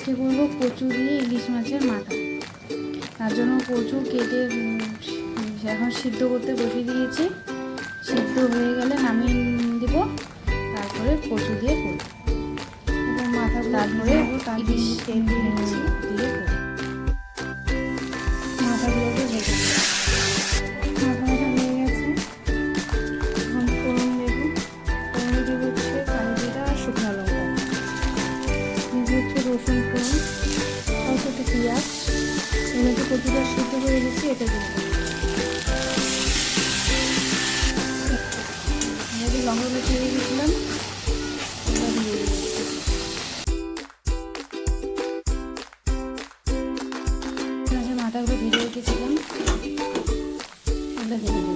আজকে করবো কচু দিয়ে ইলিশ মাছের মাথা। তার জন্য কচু কেটে এখন সিদ্ধ করতে বসিয়ে দিয়েছি। সিদ্ধ হয়ে গেলে নামিয়ে দেব, তারপরে কচু দিয়ে করব এবং মাথা, তারপরে ইলিশ দিয়ে করব। মাথাগুলোকে ভেজে দেবো। মাথা হয়ে গেছে। এখন ফোড়ন দেবো। ফোড়নে দেবো হচ্ছে কালো জিরা আর শুকনো লঙ্কা, হচ্ছে রসুন ফোড়ন, অল্প একটু পেঁয়াজ। এর মধ্যে কচুটা সিদ্ধ করে দিচ্ছি, এটা দিয়ে দেবো। লঙ্কাগুলো দিয়ে দিয়েছিলাম, ওটা দিয়ে দিচ্ছি। মাথাগুলো ভেজে রেখেছিলাম, ওটা দিয়ে দেবো।